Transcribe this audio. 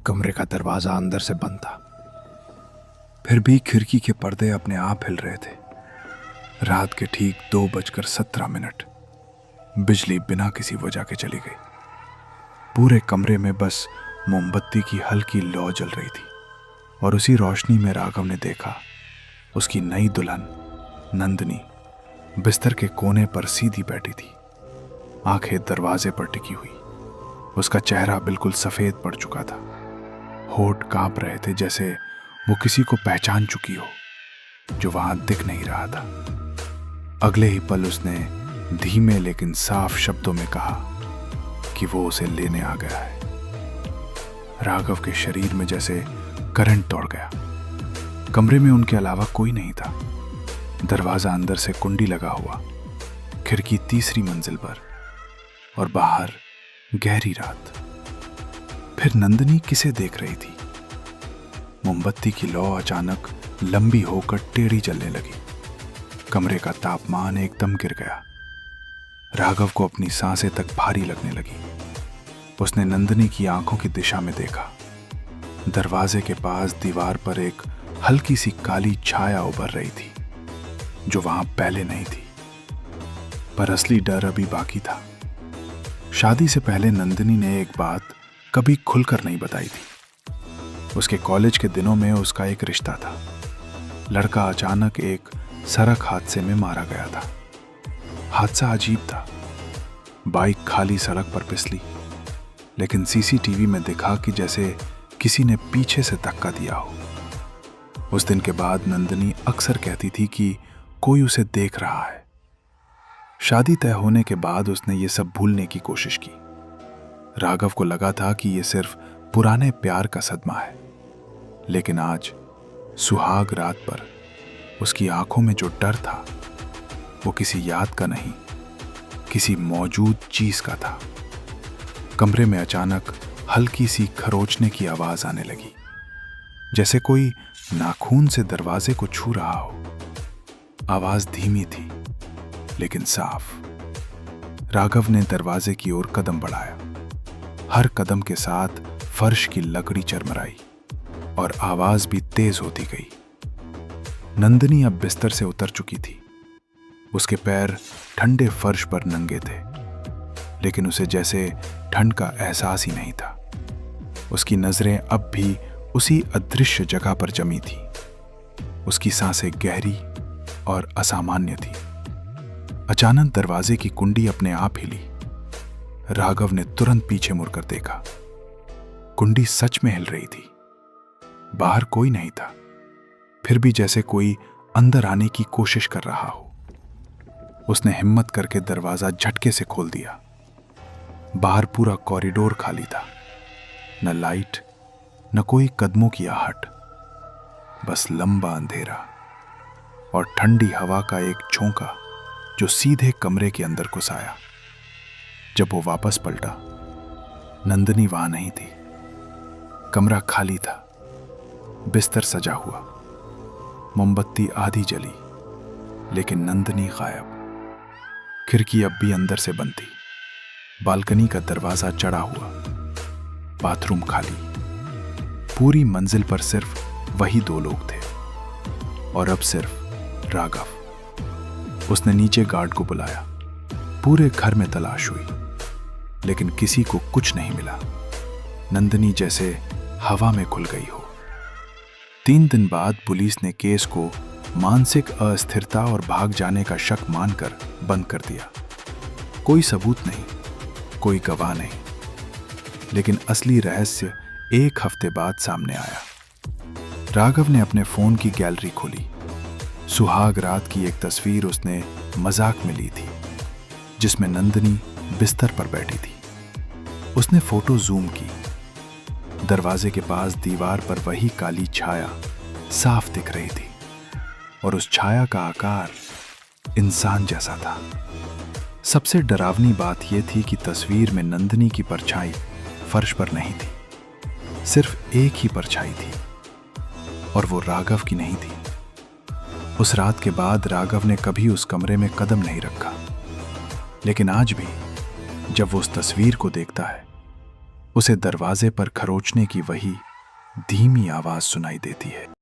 कमरे का दरवाजा अंदर से बंद था। फिर भी खिड़की के पर्दे अपने आप हिल रहे थे। रात के ठीक 2:17 बिजली बिना किसी वजह के चली गई। पूरे कमरे में बस मोमबत्ती की हल्की लौ जल रही थी और उसी रोशनी में राघव ने देखा उसकी नई दुल्हन नंदिनी बिस्तर के कोने पर सीधी बैठी थी, आंखें दरवाजे पर टिकी हुई। उसका चेहरा बिल्कुल सफेद पड़ चुका था, होठ कांप रहे थे जैसे वो किसी को पहचान चुकी हो जो वहां दिख नहीं रहा था। अगले ही पल उसने धीमे लेकिन साफ शब्दों में कहा कि वो उसे लेने आ गया है। राघव के शरीर में जैसे करंट दौड़ गया। कमरे में उनके अलावा कोई नहीं था। दरवाजा अंदर से कुंडी लगा हुआ, खिड़की तीसरी मंजिल पर और बाहर गहरी रात। फिर नंदिनी किसे देख रही थी? मोमबत्ती की लौ अचानक लंबी होकर टेढ़ी जलने लगी। कमरे का तापमान एकदम गिर गया। राघव को अपनी सांसें तक भारी लगने लगी। उसने नंदिनी की आंखों की दिशा में देखा। दरवाजे के पास दीवार पर एक हल्की सी काली छाया उभर रही थी जो वहां पहले नहीं थी। पर असली डर अभी बाकी था। शादी से पहले नंदिनी ने एक बात कभी खुलकर नहीं बताई थी। उसके कॉलेज के दिनों में उसका एक रिश्ता था। लड़का अचानक एक सड़क हादसे में मारा गया था। हादसा अजीब था। बाइक खाली सड़क पर फिसली, लेकिन सीसीटीवी में दिखा कि जैसे किसी ने पीछे से धक्का दिया हो। उस दिन के बाद नंदिनी अक्सर कहती थी कि कोई उसे देख रहा है। शादी तय होने के बाद उसने ये सब भूलने की कोशिश की। राघव को लगा था कि ये सिर्फ पुराने प्यार का सदमा है, लेकिन आज सुहाग रात पर उसकी आंखों में जो डर था वो किसी याद का नहीं, किसी मौजूद चीज का था। कमरे में अचानक हल्की सी खरोचने की आवाज आने लगी, जैसे कोई नाखून से दरवाजे को छू रहा हो। आवाज धीमी थी लेकिन साफ। राघव ने दरवाजे की ओर कदम बढ़ाया। हर कदम के साथ फर्श की लकड़ी चरमराई और आवाज भी तेज होती गई। नंदिनी अब बिस्तर से उतर चुकी थी। उसके पैर ठंडे फर्श पर नंगे थे, लेकिन उसे जैसे ठंड का एहसास ही नहीं था। उसकी नजरें अब भी उसी अदृश्य जगह पर जमी थी। उसकी सांसें गहरी और असामान्य थी। अचानक दरवाजे की कुंडी अपने आप हिली। राघव ने तुरंत पीछे मुड़कर देखा। कुंडी सच में हिल रही थी। बाहर कोई नहीं था, फिर भी जैसे कोई अंदर आने की कोशिश कर रहा हो। उसने हिम्मत करके दरवाजा झटके से खोल दिया। बाहर पूरा कॉरिडोर खाली था। न लाइट, न कोई कदमों की आहट, बस लंबा अंधेरा और ठंडी हवा का एक झोंका जो सीधे कमरे के अंदर घुस आया। जब वो वापस पलटा, नंदिनी वहां नहीं थी। कमरा खाली था, बिस्तर सजा हुआ, मोमबत्ती आधी जली, लेकिन नंदिनी गायब। खिड़की अब भी अंदर से बंद थी। बालकनी का दरवाजा चढ़ा हुआ, बाथरूम खाली। पूरी मंजिल पर सिर्फ वही दो लोग थे और अब सिर्फ राघव। उसने नीचे गार्ड को बुलाया। पूरे घर में तलाश हुई, लेकिन किसी को कुछ नहीं मिला। नंदिनी जैसे हवा में घुल गई हो। 3 दिन बाद पुलिस ने केस को मानसिक अस्थिरता और भाग जाने का शक मानकर बंद कर दिया। कोई सबूत नहीं, कोई गवाह नहीं, लेकिन असली रहस्य 1 हफ्ते बाद सामने आया। राघव ने अपने फोन की गैलरी खोली। सुहाग रात की एक तस्वीर उसने मजाक में ली थी, जिसमें नंदिनी बिस्तर पर बैठी थी। उसने फोटो जूम की। दरवाजे के पास दीवार पर वही काली छाया साफ दिख रही थी और उस छाया का आकार इंसान जैसा था। सबसे डरावनी बात यह थी कि तस्वीर में नंदिनी की परछाई फर्श पर नहीं थी। सिर्फ एक ही परछाई थी और वो राघव की नहीं थी। उस रात के बाद राघव ने कभी उस कमरे में कदम नहीं रखा, लेकिन आज भी जब वो उस तस्वीर को देखता है उसे दरवाजे पर खरोचने की वही धीमी आवाज सुनाई देती है।